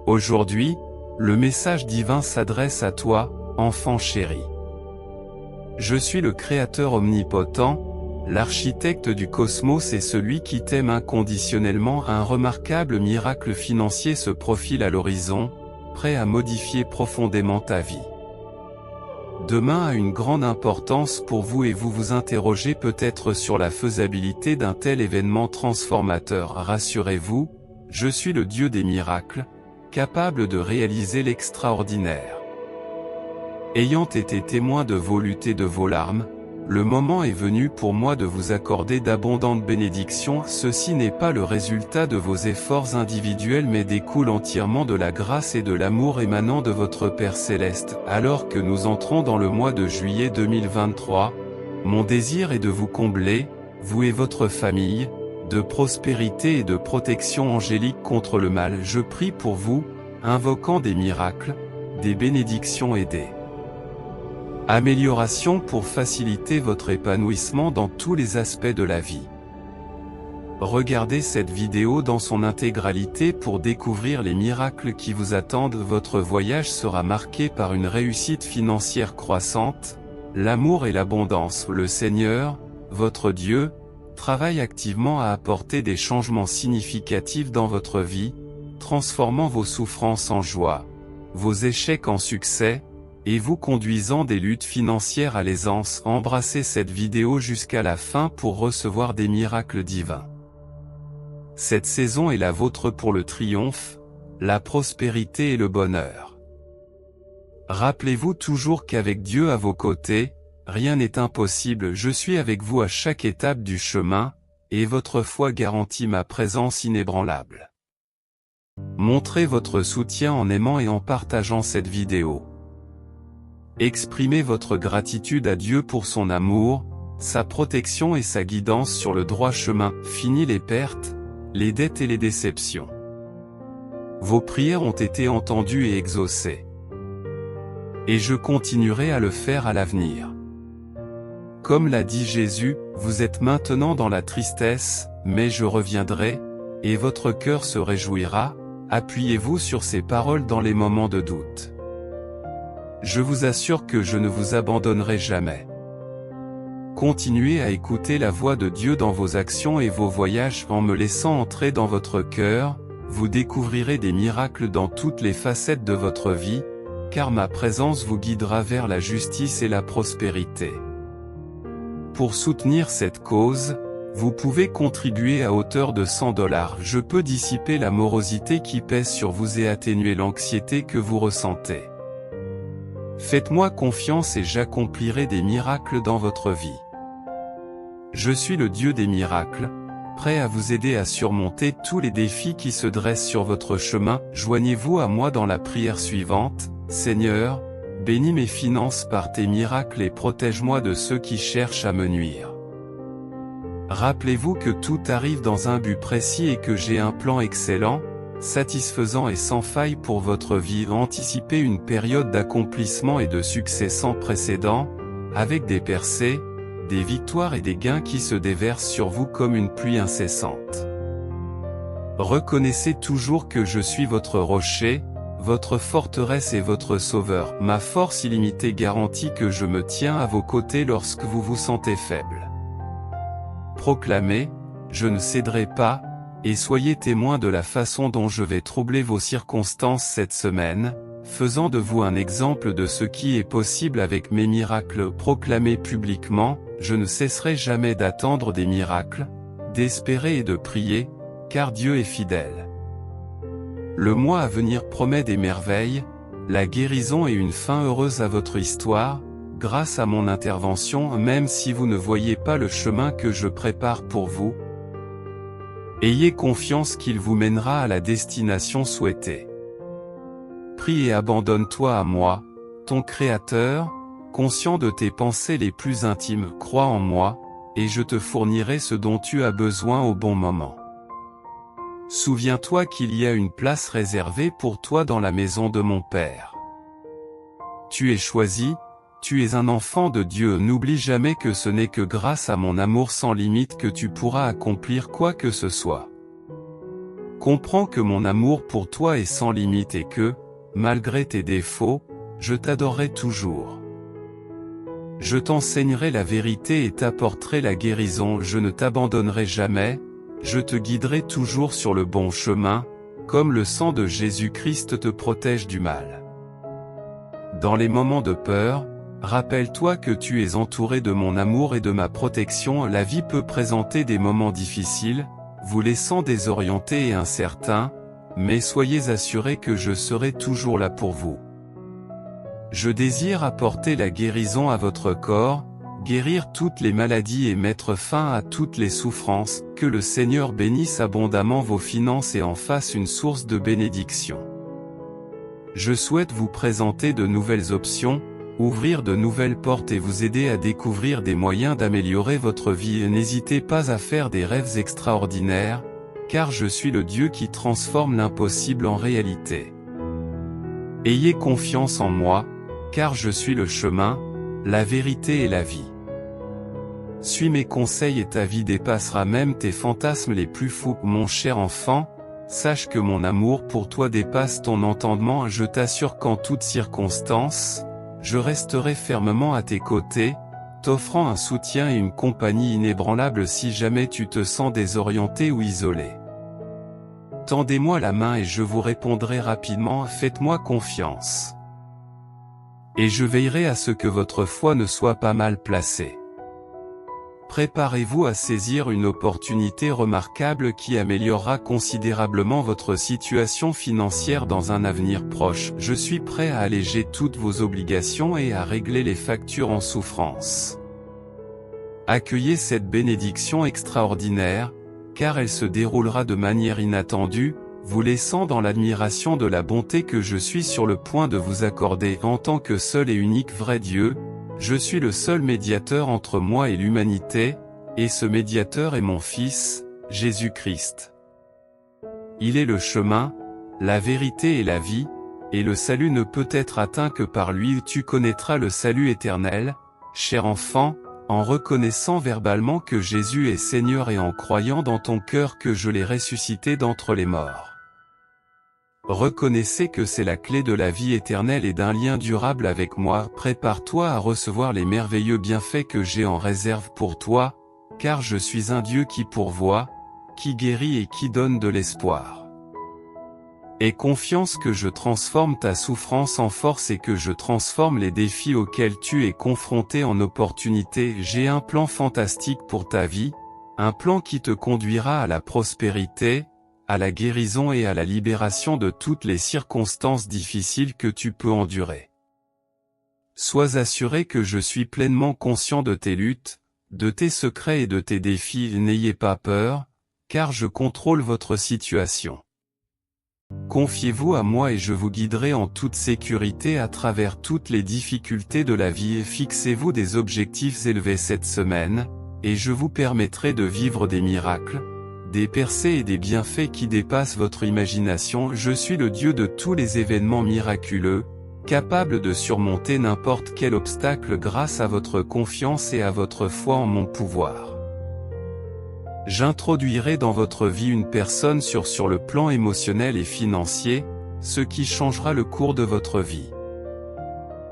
Aujourd'hui, le message divin s'adresse à toi, enfant chéri. Je suis le Créateur omnipotent, l'architecte du cosmos et celui qui t'aime inconditionnellement. Un remarquable miracle financier se profile à l'horizon, prêt à modifier profondément ta vie. Demain a une grande importance pour vous et vous vous interrogez peut-être sur la faisabilité d'un tel événement transformateur. Rassurez-vous, je suis le Dieu des miracles, capable de réaliser l'extraordinaire. Ayant été témoin de vos luttes et de vos larmes, le moment est venu pour moi de vous accorder d'abondantes bénédictions. Ceci n'est pas le résultat de vos efforts individuels mais découle entièrement de la grâce et de l'amour émanant de votre Père Céleste. Alors que nous entrons dans le mois de juillet 2023, mon désir est de vous combler, vous et votre famille, de prospérité et de protection angélique contre le mal. Je prie pour vous, invoquant des miracles, des bénédictions et des améliorations pour faciliter votre épanouissement dans tous les aspects de la vie. Regardez cette vidéo dans son intégralité pour découvrir les miracles qui vous attendent. Votre voyage sera marqué par une réussite financière croissante, l'amour et l'abondance. Le Seigneur, votre Dieu, travaille activement à apporter des changements significatifs dans votre vie, transformant vos souffrances en joie, vos échecs en succès, et vous conduisant des luttes financières à l'aisance. Embrassez cette vidéo jusqu'à la fin pour recevoir des miracles divins. Cette saison est la vôtre pour le triomphe, la prospérité et le bonheur. Rappelez-vous toujours qu'avec Dieu à vos côtés, rien n'est impossible. Je suis avec vous à chaque étape du chemin, et votre foi garantit ma présence inébranlable. Montrez votre soutien en aimant et en partageant cette vidéo. Exprimez votre gratitude à Dieu pour son amour, sa protection et sa guidance sur le droit chemin. Fini les pertes, les dettes et les déceptions. Vos prières ont été entendues et exaucées. Et je continuerai à le faire à l'avenir. Comme l'a dit Jésus, vous êtes maintenant dans la tristesse, mais je reviendrai, et votre cœur se réjouira. Appuyez-vous sur ces paroles dans les moments de doute. Je vous assure que je ne vous abandonnerai jamais. Continuez à écouter la voix de Dieu dans vos actions et vos voyages. En me laissant entrer dans votre cœur, vous découvrirez des miracles dans toutes les facettes de votre vie, car ma présence vous guidera vers la justice et la prospérité. Pour soutenir cette cause, vous pouvez contribuer à hauteur de $100. Je peux dissiper la morosité qui pèse sur vous et atténuer l'anxiété que vous ressentez. Faites-moi confiance et j'accomplirai des miracles dans votre vie. Je suis le Dieu des miracles, prêt à vous aider à surmonter tous les défis qui se dressent sur votre chemin. Joignez-vous à moi dans la prière suivante. Seigneur, bénis mes finances par tes miracles et protège-moi de ceux qui cherchent à me nuire. Rappelez-vous que tout arrive dans un but précis et que j'ai un plan excellent, satisfaisant et sans faille pour votre vie. Anticipez une période d'accomplissement et de succès sans précédent, avec des percées, des victoires et des gains qui se déversent sur vous comme une pluie incessante. Reconnaissez toujours que je suis votre rocher, votre forteresse et votre sauveur. Ma force illimitée garantit que je me tiens à vos côtés lorsque vous vous sentez faible. Proclamez, je ne céderai pas, et soyez témoins de la façon dont je vais troubler vos circonstances cette semaine, faisant de vous un exemple de ce qui est possible avec mes miracles. Proclamez publiquement, je ne cesserai jamais d'attendre des miracles, d'espérer et de prier, car Dieu est fidèle. Le mois à venir promet des merveilles, la guérison et une fin heureuse à votre histoire, grâce à mon intervention. Même si vous ne voyez pas le chemin que je prépare pour vous, ayez confiance qu'il vous mènera à la destination souhaitée. Prie et abandonne-toi à moi, ton Créateur, conscient de tes pensées les plus intimes. Crois en moi, et je te fournirai ce dont tu as besoin au bon moment. Souviens-toi qu'il y a une place réservée pour toi dans la maison de mon Père. Tu es choisi, tu es un enfant de Dieu. N'oublie jamais que ce n'est que grâce à mon amour sans limite que tu pourras accomplir quoi que ce soit. Comprends que mon amour pour toi est sans limite et que, malgré tes défauts, je t'adorerai toujours. Je t'enseignerai la vérité et t'apporterai la guérison, je ne t'abandonnerai jamais, je te guiderai toujours sur le bon chemin, comme le sang de Jésus-Christ te protège du mal. Dans les moments de peur, rappelle-toi que tu es entouré de mon amour et de ma protection. La vie peut présenter des moments difficiles, vous laissant désorienté et incertain, mais soyez assurés que je serai toujours là pour vous. Je désire apporter la guérison à votre corps, guérir toutes les maladies et mettre fin à toutes les souffrances, que le Seigneur bénisse abondamment vos finances et en fasse une source de bénédiction. Je souhaite vous présenter de nouvelles options, ouvrir de nouvelles portes et vous aider à découvrir des moyens d'améliorer votre vie. N'hésitez pas à faire des rêves extraordinaires, car je suis le Dieu qui transforme l'impossible en réalité. Ayez confiance en moi, car je suis le chemin, la vérité et la vie. Suis mes conseils et ta vie dépassera même tes fantasmes les plus fous. Mon cher enfant, sache que mon amour pour toi dépasse ton entendement. Je t'assure qu'en toutes circonstances, je resterai fermement à tes côtés, t'offrant un soutien et une compagnie inébranlable si jamais tu te sens désorienté ou isolé. Tendez-moi la main et je vous répondrai rapidement, faites-moi confiance. Et je veillerai à ce que votre foi ne soit pas mal placée. Préparez-vous à saisir une opportunité remarquable qui améliorera considérablement votre situation financière dans un avenir proche. Je suis prêt à alléger toutes vos obligations et à régler les factures en souffrance. Accueillez cette bénédiction extraordinaire, car elle se déroulera de manière inattendue, vous laissant dans l'admiration de la bonté que je suis sur le point de vous accorder. En tant que seul et unique vrai Dieu, je suis le seul médiateur entre moi et l'humanité, et ce médiateur est mon Fils, Jésus-Christ. Il est le chemin, la vérité et la vie, et le salut ne peut être atteint que par lui. Tu connaîtras le salut éternel, cher enfant, en reconnaissant verbalement que Jésus est Seigneur et en croyant dans ton cœur que je l'ai ressuscité d'entre les morts. Reconnaissez que c'est la clé de la vie éternelle et d'un lien durable avec moi. Prépare-toi à recevoir les merveilleux bienfaits que j'ai en réserve pour toi, car je suis un Dieu qui pourvoit, qui guérit et qui donne de l'espoir. Aie confiance que je transforme ta souffrance en force et que je transforme les défis auxquels tu es confronté en opportunités. J'ai un plan fantastique pour ta vie, un plan qui te conduira à la prospérité, à la guérison et à la libération de toutes les circonstances difficiles que tu peux endurer. Sois assuré que je suis pleinement conscient de tes luttes, de tes secrets et de tes défis. N'ayez pas peur, car je contrôle votre situation. Confiez-vous à moi et je vous guiderai en toute sécurité à travers toutes les difficultés de la vie. Fixez-vous des objectifs élevés cette semaine, et je vous permettrai de vivre des miracles, des percées et des bienfaits qui dépassent votre imagination. Je suis le Dieu de tous les événements miraculeux, capable de surmonter n'importe quel obstacle grâce à votre confiance et à votre foi en mon pouvoir. J'introduirai dans votre vie une personne sur le plan émotionnel et financier, ce qui changera le cours de votre vie.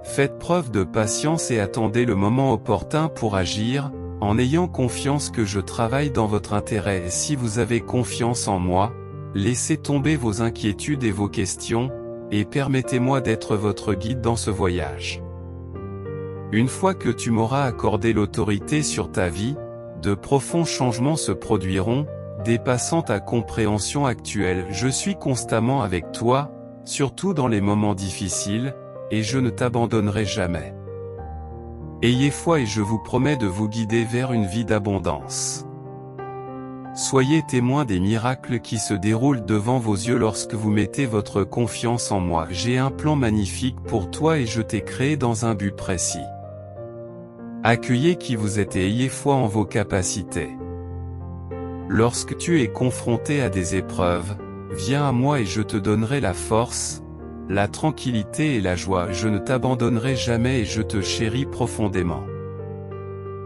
Faites preuve de patience et attendez le moment opportun pour agir, en ayant confiance que je travaille dans votre intérêt. Et si vous avez confiance en moi, laissez tomber vos inquiétudes et vos questions, et permettez-moi d'être votre guide dans ce voyage. Une fois que tu m'auras accordé l'autorité sur ta vie, de profonds changements se produiront, dépassant ta compréhension actuelle. Je suis constamment avec toi, surtout dans les moments difficiles, et je ne t'abandonnerai jamais. Ayez foi et je vous promets de vous guider vers une vie d'abondance. Soyez témoins des miracles qui se déroulent devant vos yeux lorsque vous mettez votre confiance en moi. J'ai un plan magnifique pour toi et je t'ai créé dans un but précis. Accueillez qui vous êtes et ayez foi en vos capacités. Lorsque tu es confronté à des épreuves, viens à moi et je te donnerai la force, la tranquillité et la joie. Je ne t'abandonnerai jamais et je te chéris profondément.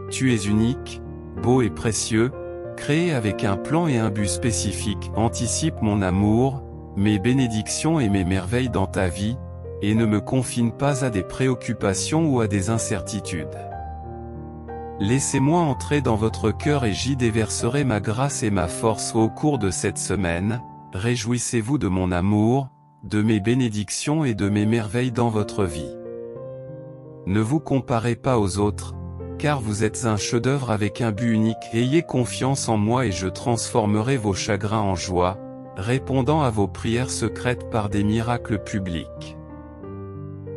Tu es unique, beau et précieux, créé avec un plan et un but spécifique, anticipe mon amour, mes bénédictions et mes merveilles dans ta vie, et ne me confine pas à des préoccupations ou à des incertitudes. Laissez-moi entrer dans votre cœur et j'y déverserai ma grâce et ma force au cours de cette semaine. Réjouissez-vous de mon amour, de mes bénédictions et de mes merveilles dans votre vie. Ne vous comparez pas aux autres, car vous êtes un chef-d'œuvre avec un but unique. Ayez confiance en moi et je transformerai vos chagrins en joie, répondant à vos prières secrètes par des miracles publics.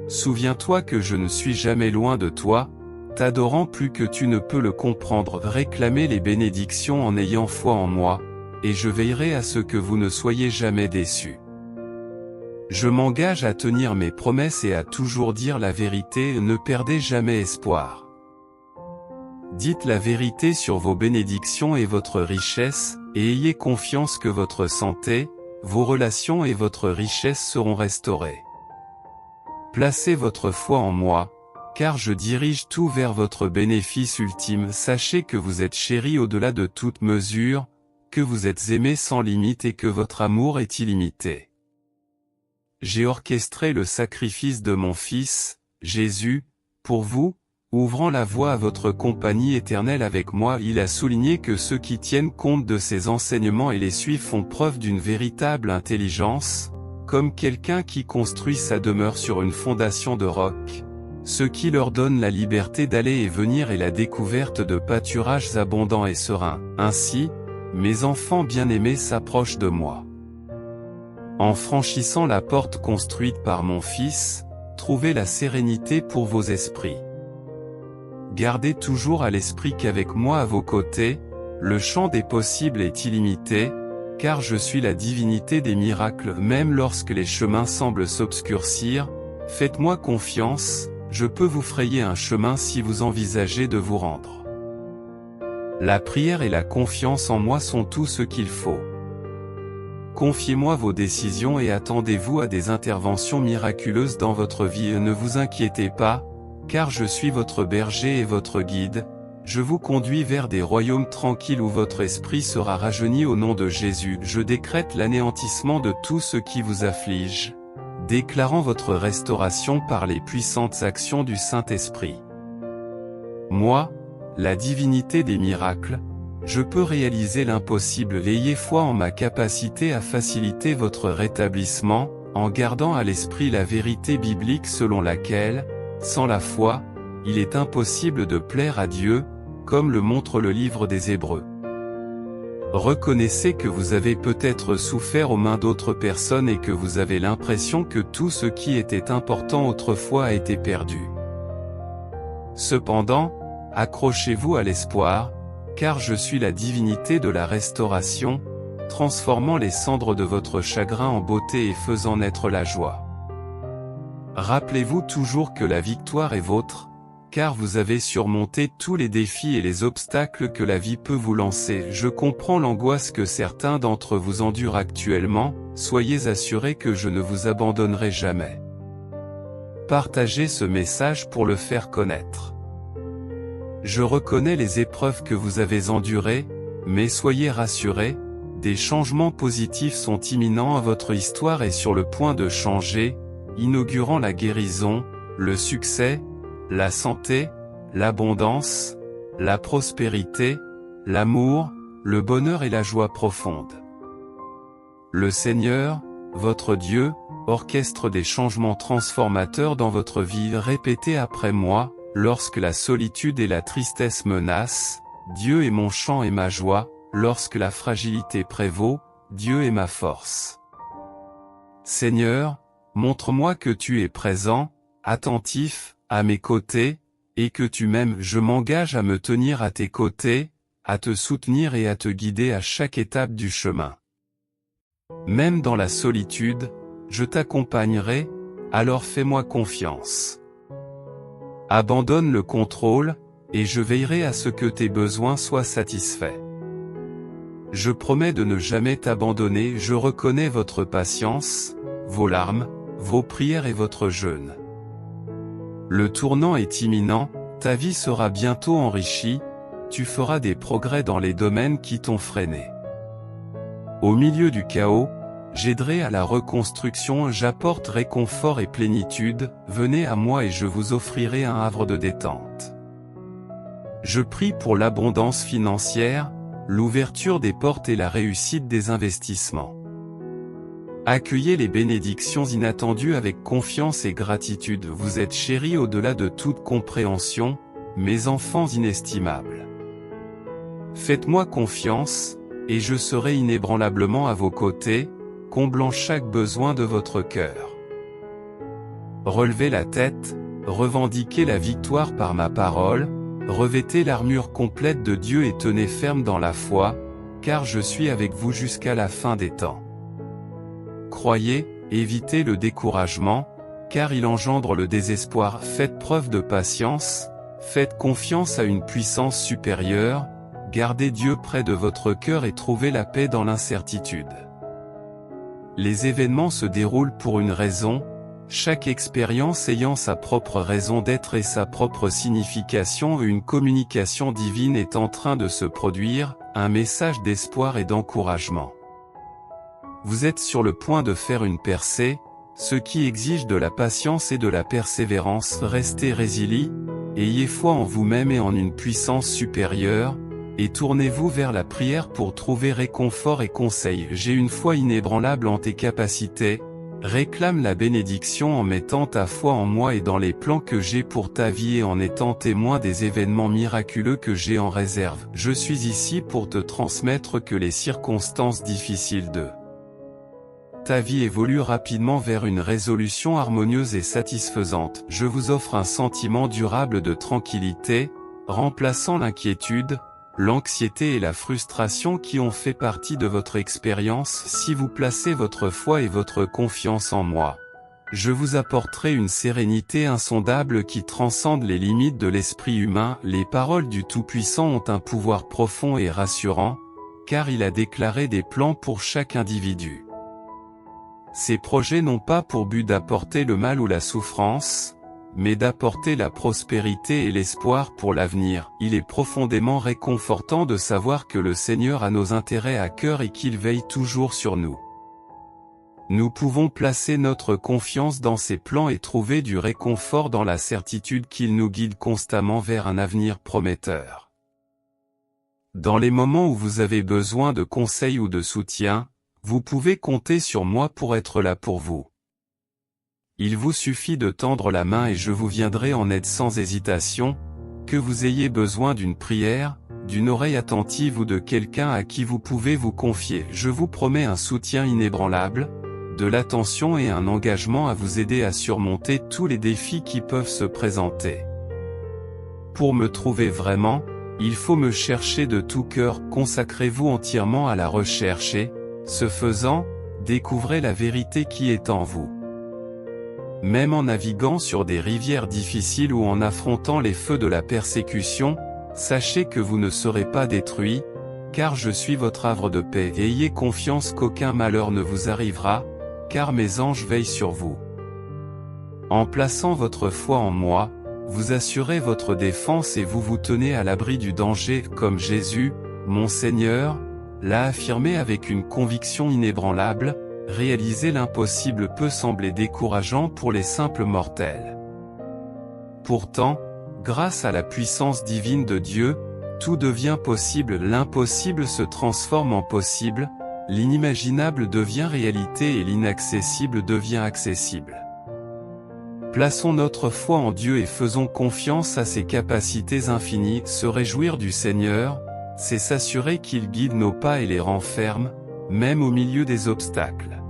Souviens-toi que je ne suis jamais loin de toi, t'adorant plus que tu ne peux le comprendre. Réclamez les bénédictions en ayant foi en moi, et je veillerai à ce que vous ne soyez jamais déçus. Je m'engage à tenir mes promesses et à toujours dire la vérité. Ne perdez jamais espoir. Dites la vérité sur vos bénédictions et votre richesse, et ayez confiance que votre santé, vos relations et votre richesse seront restaurées. Placez votre foi en moi, car je dirige tout vers votre bénéfice ultime. Sachez que vous êtes chéris au-delà de toute mesure, que vous êtes aimés sans limite et que votre amour est illimité. J'ai orchestré le sacrifice de mon Fils, Jésus, pour vous, ouvrant la voie à votre compagnie éternelle avec moi. Il a souligné que ceux qui tiennent compte de ses enseignements et les suivent font preuve d'une véritable intelligence, comme quelqu'un qui construit sa demeure sur une fondation de roc, ce qui leur donne la liberté d'aller et venir et la découverte de pâturages abondants et sereins. Ainsi, mes enfants bien-aimés s'approchent de moi. En franchissant la porte construite par mon Fils, trouvez la sérénité pour vos esprits. Gardez toujours à l'esprit qu'avec moi à vos côtés, le champ des possibles est illimité, car je suis la divinité des miracles. Même lorsque les chemins semblent s'obscurcir, faites-moi confiance, je peux vous frayer un chemin si vous envisagez de vous rendre. La prière et la confiance en moi sont tout ce qu'il faut. Confiez-moi vos décisions et attendez-vous à des interventions miraculeuses dans votre vie. Ne vous inquiétez pas, car je suis votre berger et votre guide, je vous conduis vers des royaumes tranquilles où votre esprit sera rajeuni au nom de Jésus. Je décrète l'anéantissement de tout ce qui vous afflige, déclarant votre restauration par les puissantes actions du Saint-Esprit. Moi, la divinité des miracles, je peux réaliser l'impossible. Ayez foi en ma capacité à faciliter votre rétablissement, en gardant à l'esprit la vérité biblique selon laquelle, sans la foi, il est impossible de plaire à Dieu, comme le montre le livre des Hébreux. Reconnaissez que vous avez peut-être souffert aux mains d'autres personnes et que vous avez l'impression que tout ce qui était important autrefois a été perdu. Cependant, accrochez-vous à l'espoir, car je suis la divinité de la restauration, transformant les cendres de votre chagrin en beauté et faisant naître la joie. Rappelez-vous toujours que la victoire est vôtre, car vous avez surmonté tous les défis et les obstacles que la vie peut vous lancer. Je comprends l'angoisse que certains d'entre vous endurent actuellement, soyez assurés que je ne vous abandonnerai jamais. Partagez ce message pour le faire connaître. Je reconnais les épreuves que vous avez endurées, mais soyez rassurés, des changements positifs sont imminents à votre histoire et sur le point de changer, inaugurant la guérison, le succès, la santé, l'abondance, la prospérité, l'amour, le bonheur et la joie profonde. Le Seigneur, votre Dieu, orchestre des changements transformateurs dans votre vie. Répétez après moi, lorsque la solitude et la tristesse menacent, Dieu est mon chant et ma joie, lorsque la fragilité prévaut, Dieu est ma force. Seigneur, montre-moi que tu es présent, attentif, à mes côtés, et que tu m'aimes. Je m'engage à me tenir à tes côtés, à te soutenir et à te guider à chaque étape du chemin. Même dans la solitude, je t'accompagnerai, alors fais-moi confiance. Abandonne le contrôle, et je veillerai à ce que tes besoins soient satisfaits. Je promets de ne jamais t'abandonner. Je reconnais votre patience, vos larmes, vos prières et votre jeûne. Le tournant est imminent, ta vie sera bientôt enrichie, tu feras des progrès dans les domaines qui t'ont freiné. Au milieu du chaos, j'aiderai à la reconstruction, j'apporte réconfort et plénitude, venez à moi et je vous offrirai un havre de détente. Je prie pour l'abondance financière, l'ouverture des portes et la réussite des investissements. Accueillez les bénédictions inattendues avec confiance et gratitude, vous êtes chéris au-delà de toute compréhension, mes enfants inestimables. Faites-moi confiance, et je serai inébranlablement à vos côtés, comblant chaque besoin de votre cœur. Relevez la tête, revendiquez la victoire par ma parole, revêtez l'armure complète de Dieu et tenez ferme dans la foi, car je suis avec vous jusqu'à la fin des temps. Croyez, évitez le découragement, car il engendre le désespoir. Faites preuve de patience, faites confiance à une puissance supérieure, gardez Dieu près de votre cœur et trouvez la paix dans l'incertitude. Les événements se déroulent pour une raison, chaque expérience ayant sa propre raison d'être et sa propre signification. Une communication divine est en train de se produire, un message d'espoir et d'encouragement. Vous êtes sur le point de faire une percée, ce qui exige de la patience et de la persévérance. Restez résilients, ayez foi en vous-même et en une puissance supérieure, et tournez-vous vers la prière pour trouver réconfort et conseil. J'ai une foi inébranlable en tes capacités, réclame la bénédiction en mettant ta foi en moi et dans les plans que j'ai pour ta vie et en étant témoin des événements miraculeux que j'ai en réserve. Je suis ici pour te transmettre que les circonstances difficiles de ta vie évoluent rapidement vers une résolution harmonieuse et satisfaisante. Je vous offre un sentiment durable de tranquillité, remplaçant l'inquiétude, l'anxiété et la frustration qui ont fait partie de votre expérience. Si vous placez votre foi et votre confiance en moi, je vous apporterai une sérénité insondable qui transcende les limites de l'esprit humain. Les paroles du Tout-Puissant ont un pouvoir profond et rassurant, car il a déclaré des plans pour chaque individu. Ces projets n'ont pas pour but d'apporter le mal ou la souffrance, mais d'apporter la prospérité et l'espoir pour l'avenir. Il est profondément réconfortant de savoir que le Seigneur a nos intérêts à cœur et qu'il veille toujours sur nous. Nous pouvons placer notre confiance dans ses plans et trouver du réconfort dans la certitude qu'il nous guide constamment vers un avenir prometteur. Dans les moments où vous avez besoin de conseils ou de soutien, vous pouvez compter sur moi pour être là pour vous. Il vous suffit de tendre la main et je vous viendrai en aide sans hésitation, que vous ayez besoin d'une prière, d'une oreille attentive ou de quelqu'un à qui vous pouvez vous confier. Je vous promets un soutien inébranlable, de l'attention et un engagement à vous aider à surmonter tous les défis qui peuvent se présenter. Pour me trouver vraiment, il faut me chercher de tout cœur. Consacrez-vous entièrement à la recherche et, ce faisant, découvrez la vérité qui est en vous. Même en naviguant sur des rivières difficiles ou en affrontant les feux de la persécution, sachez que vous ne serez pas détruits, car je suis votre havre de paix. Ayez confiance qu'aucun malheur ne vous arrivera, car mes anges veillent sur vous. En plaçant votre foi en moi, vous assurez votre défense et vous vous tenez à l'abri du danger, comme Jésus, mon Seigneur, l'a affirmé avec une conviction inébranlable. Réaliser l'impossible peut sembler décourageant pour les simples mortels. Pourtant, grâce à la puissance divine de Dieu, tout devient possible. L'impossible se transforme en possible, l'inimaginable devient réalité et l'inaccessible devient accessible. Plaçons notre foi en Dieu et faisons confiance à ses capacités infinies. Se réjouir du Seigneur, c'est s'assurer qu'il guide nos pas et les rend fermes, même au milieu des obstacles.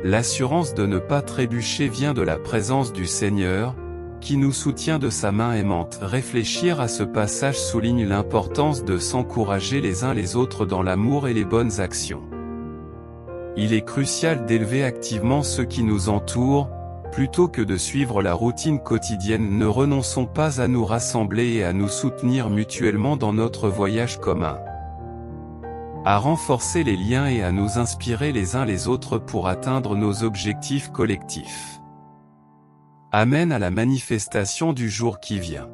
L'assurance de ne pas trébucher vient de la présence du Seigneur, qui nous soutient de sa main aimante. Réfléchir à ce passage souligne l'importance de s'encourager les uns les autres dans l'amour et les bonnes actions. Il est crucial d'élever activement ceux qui nous entourent, plutôt que de suivre la routine quotidienne. Ne renonçons pas à nous rassembler et à nous soutenir mutuellement dans notre voyage commun. À renforcer les liens et à nous inspirer les uns les autres pour atteindre nos objectifs collectifs. Amen à la manifestation du jour qui vient.